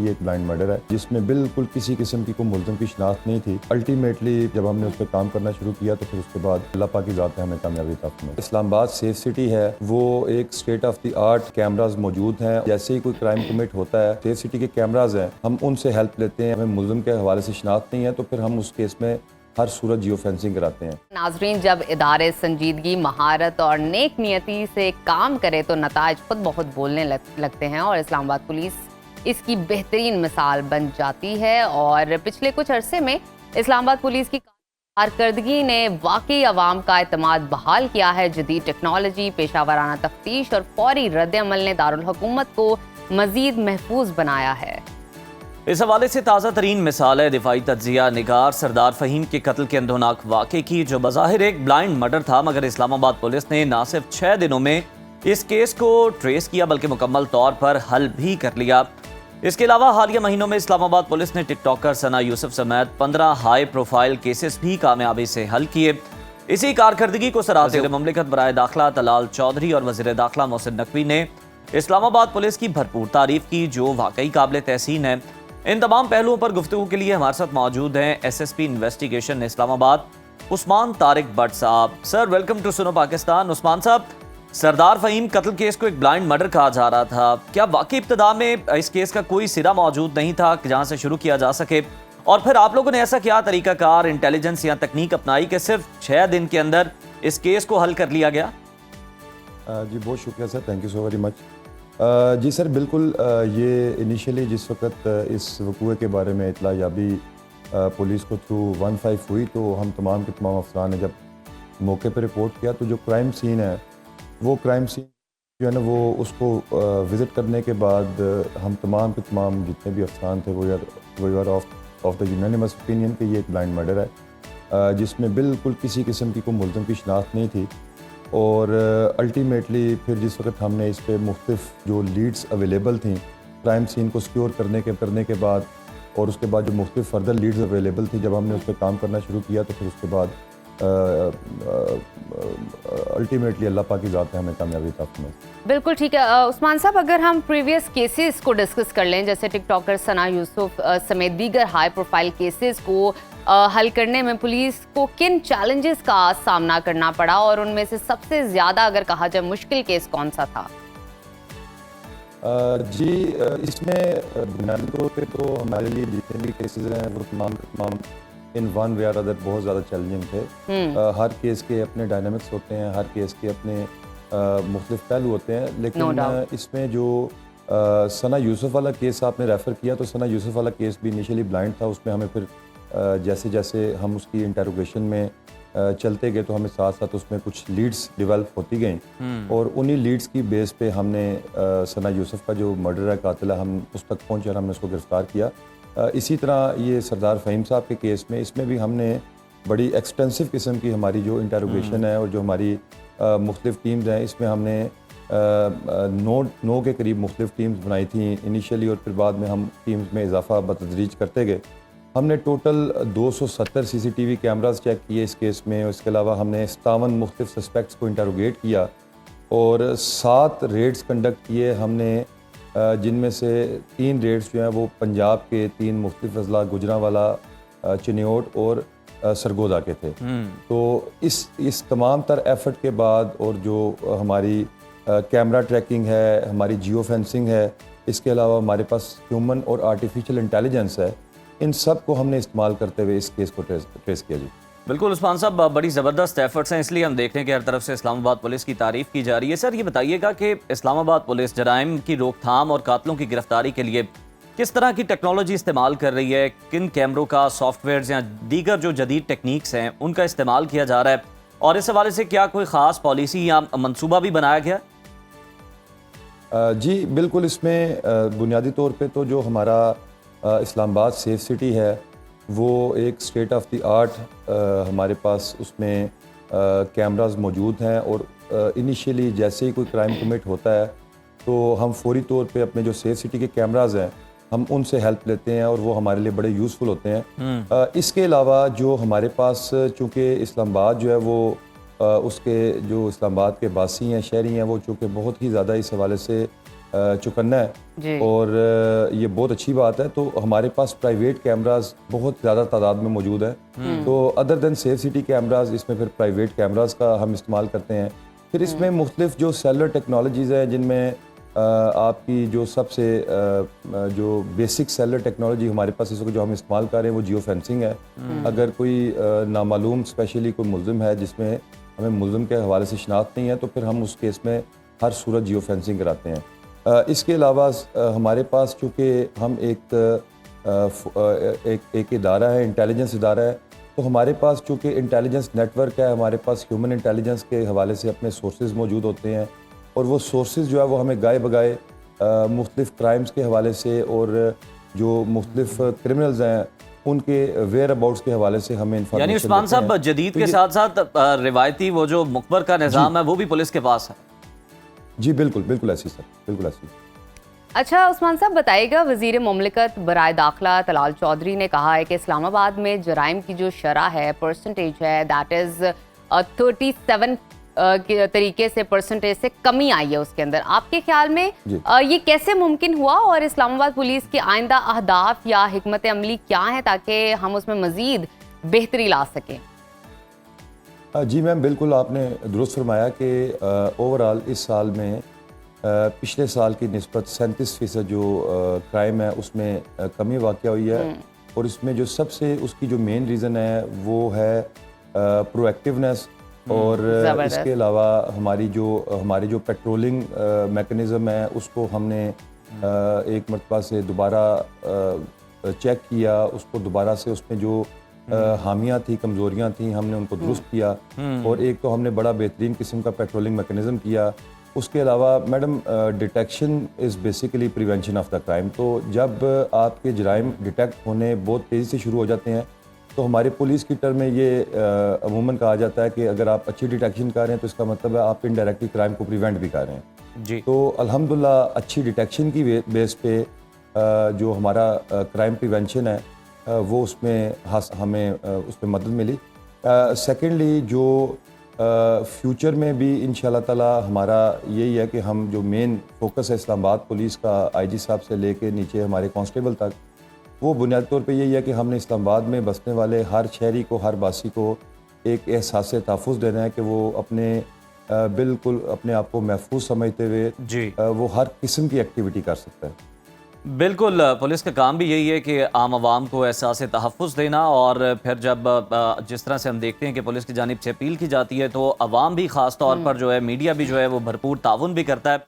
یہ ایک blind murder ہے جس میں بالکل کسی قسم کی کوئی ملزم کی شناخت نہیں تھی۔ الٹیمیٹلی جب ہم نے اس پہ کام کرنا شروع کیا تو پھر اس کے بعد اللہ پاک کی ذات نے ہمیں کامیابی عطا فرمائی۔ اسلام آباد سیف سٹی ہے، وہ ایک state of the art cameras موجود ہیں۔ جیسے ہی کوئی کرائم کمٹ ہوتا ہے، سیف سٹی کے کیمراز ہیں، ہم ان سے ہیلپ لیتے ہیں۔ ہمیں ملزم کے حوالے سے شناخت نہیں ہے تو پھر ہم اس کیس میں ہر صورت جیو فینسنگ کراتے ہیں۔ ناظرین، جب ادارے سنجیدگی، مہارت اور نیک نیتی سے کام کرے تو نتائج خود بہت بولنے لگتے ہیں، اور اسلام آباد پولیس اس کی بہترین مثال بن جاتی ہے۔ اور پچھلے کچھ عرصے میں اسلام آباد پولیس کی کارکردگی نے واقعی عوام کا اعتماد بحال کیا ہے۔ جدید ٹیکنالوجی، پیشہ ورانہ تفتیش اور فوری رد عمل نے دارالحکومت کو مزید محفوظ بنایا ہے۔ اس حوالے سے تازہ ترین مثال ہے دفاعی تجزیہ نگار سردار فہیم کے قتل کے اندھوناک واقعے کی، جو بظاہر ایک بلائنڈ مرڈر تھا، مگر اسلام آباد پولیس نے نہ صرف 6 دنوں میں اس کیس کو ٹریس کیا بلکہ مکمل طور پر حل بھی کر لیا۔ اس کے علاوہ حالیہ مہینوں میں اسلام آباد پولیس نے ٹک ٹاکر ثنا یوسف سمیت 15 ہائی پروفائل کیسز بھی کامیابی سے حل کیے۔ اسی کارکردگی کو سراوزیر مملکت برائے داخلہ طلال چودھری اور وزیر داخلہ محسن نقوی نے اسلام آباد پولیس کی بھرپور تعریف کی، جو واقعی قابل تحسین ہے۔ ان تمام پہلوؤں پر گفتگو کے لیے ہمارے ساتھ موجود ہیں ایس ایس پی انویسٹیگیشن اسلام آباد عثمان طارق بٹ صاحب۔ سر، ویلکم ٹو سنو پاکستان۔ عثمان صاحب، سردار فہیم قتل کیس کو ایک بلائنڈ مرڈر کہا جا رہا تھا، کیا واقعی ابتدا میں اس کیس کا کوئی سرا موجود نہیں تھا جہاں سے شروع کیا جا سکے، اور پھر آپ لوگوں نے ایسا کیا طریقہ کار، انٹیلیجنس یا تکنیک اپنائی کہ صرف 6 دن کے اندر اس کیس کو حل کر لیا گیا؟ جی بہت شکریہ sir, thank you so very much. جی سر، بالکل یہ انیشیلی جس وقت اس وقوع کے بارے میں اطلاع یابی پولیس کو تھرو 15 ہوئی تو ہم تمام کے تمام افسران نے جب موقع پہ رپورٹ کیا تو جو کرائم سین ہے وہ کرائم سین جو ہے نا وہ اس کو وزٹ کرنے کے بعد ہم تمام کے تمام جتنے بھی افسران تھے وہ are of the unanimous opinion کہ یہ ایک بلائنڈ مرڈر ہے جس میں بالکل کسی قسم کی کوئی ملزم کی شناخت نہیں تھی۔ اور الٹیمیٹلی پھر جس وقت ہم نے اس پہ مختلف جو لیڈز اویلیبل تھیں کرائم سین کو سیکیور کرنے کے بعد، اور اس کے بعد جو مختلف فردر لیڈز اویلیبل تھیں، جب ہم نے اس پہ کام کرنا شروع کیا تو پھر اس کے بعد الٹیمیٹلی اللہ پاک کی ذات نے ہمیں کامیابی عطا فرمائی۔ بالکل ٹھیک ہے عثمان صاحب، اگر ہم پریویس کیسز کو ڈسکس کر لیں، جیسے ٹک ٹاکر ثنا یوسف سمیت دیگر ہائی پروفائل کیسز کو حل کرنے میں پولیس کو کن چیلنجز کا سامنا کرنا پڑا، اور ان میں سے سب سے زیادہ اگر کہا جائے مشکل کیس کون سا تھا؟ جی اس میں بنیادی طور پہ تو ہمارے لیے جتنے بھی کیسز ہیں وہ تمام ان ون وے اور ادر بہت زیادہ چیلنجنگ تھے۔ ہر کیس کے اپنے ڈائنامکس ہوتے ہیں، ہر کیس کے اپنے مختلف پہلو ہوتے ہیں، لیکن اس میں جو ثنا یوسف والا کیس آپ نے ریفر کیا تو ثنا یوسف والا کیس بھی انیشلی بلائنڈ تھا۔ اس میں ہمیں پھر جیسے جیسے ہم اس کی انٹروگیشن میں چلتے گئے تو ہمیں ساتھ ساتھ اس میں کچھ لیڈز ڈیولپ ہوتی گئیں، اور انہی لیڈز کی بیس پہ ہم نے ثنا یوسف کا جو مرڈر ہے، قاتل ہے، ہم اس تک پہنچے اور ہم نے اس کو گرفتار کیا۔ اسی طرح یہ سردار فہیم صاحب کے کیس میں اس میں بھی ہم نے بڑی ایکسٹینسو قسم کی ہماری جو انٹروگیشن ہے اور جو ہماری مختلف ٹیمز ہیں، اس میں ہم نے 9 کے قریب مختلف ٹیمز بنائی تھیں انیشیلی، اور پھر بعد میں ہم ٹیمز میں اضافہ بتدریج کرتے گئے۔ ہم نے total 270 C C T V cameras check کیے اس کیس میں، اس کے علاوہ ہم نے 57 مختلف سسپیکٹس کو انٹروگیٹ کیا اور 7 ریڈز کنڈکٹ کیے ہم نے، جن میں سے 3 ریڈز جو ہیں وہ پنجاب کے 3 مختلف اضلاع گجرانوالہ، چنیوٹ اور سرگودا کے تھے۔ تو اس تمام تر ایفرٹ کے بعد، اور جو ہماری کیمرہ ٹریکنگ ہے، ہماری جیو فینسنگ ہے، اس کے علاوہ ہمارے پاس ہیومن اور آرٹیفیشل انٹیلیجنس ہے، ان سب کو ہم نے استعمال کرتے ہوئے اس کیس کو ٹریس کیا۔ جی بالکل عثمان صاحب، بڑی زبردست ایفرٹس ہیں، اس لیے ہم دیکھ رہے ہیں کہ ہر طرف سے اسلام آباد پولیس کی تعریف کی جا رہی ہے۔ سر یہ بتائیے گا کہ اسلام آباد پولیس جرائم کی روک تھام اور قاتلوں کی گرفتاری کے لیے کس طرح کی ٹیکنالوجی استعمال کر رہی ہے؟ کن کیمروں کا، سافٹ ویئرز یا دیگر جو جدید ٹیکنیکس ہیں ان کا استعمال کیا جا رہا ہے، اور اس حوالے سے کیا کوئی خاص پالیسی یا منصوبہ بھی بنایا گیا؟ جی بالکل، اس میں بنیادی طور پہ تو جو ہمارا اسلام آباد سیف سٹی ہے وہ ایک اسٹیٹ آف دی آرٹ ہمارے پاس اس میں کیمراز موجود ہیں، اور انیشیلی جیسے ہی کوئی کرائم کمٹ ہوتا ہے تو ہم فوری طور پہ اپنے جو سیف سٹی کے کیمراز ہیں ہم ان سے ہیلپ لیتے ہیں، اور وہ ہمارے لیے بڑے یوزفل ہوتے ہیں۔ اس کے علاوہ جو ہمارے پاس، چونکہ اسلام آباد جو ہے وہ اس کے جو اسلام آباد کے باسی ہیں، شہری ہیں، وہ چونکہ بہت ہی زیادہ اس حوالے سے چکنا جی۔ ہے اور یہ بہت اچھی بات ہے. تو ہمارے پاس پرائیویٹ کیمراز بہت زیادہ تعداد میں موجود ہیں. تو ادر دین سیف سٹی کیمراز اس میں پھر پرائیویٹ کیمراز کا ہم استعمال کرتے ہیں. پھر اس میں مختلف جو سیلر ٹیکنالوجیز ہیں جن میں آپ کی جو سب سے جو بیسک سیلر ٹیکنالوجی ہمارے پاس اس وقت جو ہم استعمال کر رہے ہیں وہ جیو فینسنگ ہے. اگر کوئی نامعلوم اسپیشلی کوئی ملزم ہے جس میں ہمیں ملزم کے حوالے سے شناخت نہیں ہے تو پھر ہم اس کیس میں ہر صورت جیو فینسنگ کراتے ہیں. اس کے علاوہ ہمارے پاس چونکہ ہم ایک ادارہ ہے، انٹیلیجنس ادارہ ہے، تو ہمارے پاس چونکہ انٹیلیجنس نیٹ ورک ہے، ہمارے پاس ہیومن انٹیلیجنس کے حوالے سے اپنے سورسز موجود ہوتے ہیں اور وہ سورسز جو ہے وہ ہمیں گائے بگائے مختلف کرائمز کے حوالے سے اور جو مختلف کرمنلز ہیں ان کے ویئر اباؤٹس کے حوالے سے ہمیں انفارمیشن یعنی عثمان صاحب جدید کے ساتھ ساتھ روایتی وہ جو مخبر کا نظام ہے وہ بھی پولیس کے پاس ہے؟ جی بالکل بالکل ایسی سر، بالکل ایسی. اچھا عثمان صاحب بتائیے گا، وزیر مملکت برائے داخلہ طلال چودھری نے کہا ہے کہ اسلام آباد میں جرائم کی جو شرح ہے، پرسنٹیج ہے، دیٹ از 37 کے طریقے سے پرسنٹیج سے کمی آئی ہے اس کے اندر. آپ کے خیال میں یہ کیسے ممکن ہوا اور اسلام آباد پولیس کی آئندہ اہداف یا حکمت عملی کیا ہیں تاکہ ہم اس میں مزید بہتری لا سکیں؟ جی میم بالکل آپ نے درست فرمایا کہ اوورال اس سال میں پچھلے سال کی نسبت 37% جو کرائم ہے اس میں کمی واقع ہوئی ہے. اور اس میں جو سب سے اس کی جو مین ریزن ہے وہ ہے پرو ایکٹیونیس اور اس کے علاوہ ہماری جو پیٹرولنگ میکنزم ہے اس کو ہم نے ایک مرتبہ سے دوبارہ چیک کیا، اس کو دوبارہ سے اس میں جو خامیاں تھیں، کمزوریاں تھیں، ہم نے ان کو درست کیا. اور ایک تو ہم نے بڑا بہترین قسم کا پیٹرولنگ میکنزم کیا. اس کے علاوہ madam detection is basically prevention of the crime. تو جب آپ کے جرائم ڈیٹیکٹ ہونے بہت تیزی سے شروع ہو جاتے ہیں تو ہمارے پولیس کی ٹرم میں یہ عموماً کہا جاتا ہے کہ اگر آپ اچھی ڈیٹیکشن کر رہے ہیں تو اس کا مطلب ہے آپ انڈائریکٹلی کرائم کو پریونٹ بھی کر رہے ہیں. جی. تو الحمدللہ اچھی ڈیٹیکشن کی بیس پہ جو ہمارا کرائم پریونشن ہے وہ اس میں ہمیں اس میں مدد ملی. سیکنڈلی جو فیوچر میں بھی انشاءاللہ تعالی ہمارا یہی ہے کہ ہم جو مین فوکس ہے اسلام آباد پولیس کا آئی جی صاحب سے لے کے نیچے ہمارے کانسٹیبل تک، وہ بنیادی طور پہ یہی ہے کہ ہم نے اسلام آباد میں بسنے والے ہر شہری کو، ہر باسی کو ایک احساس تحفظ دینا ہے کہ وہ اپنے بالکل اپنے آپ کو محفوظ سمجھتے ہوئے جی وہ ہر قسم کی ایکٹیویٹی کر سکتا ہے. بالکل، پولیس کا کام بھی یہی ہے کہ عام عوام کو احساس تحفظ دینا، اور پھر جب جس طرح سے ہم دیکھتے ہیں کہ پولیس کی جانب سے اپیل کی جاتی ہے تو عوام بھی خاص طور پر جو ہے، میڈیا بھی جو ہے وہ بھرپور تعاون بھی کرتا ہے.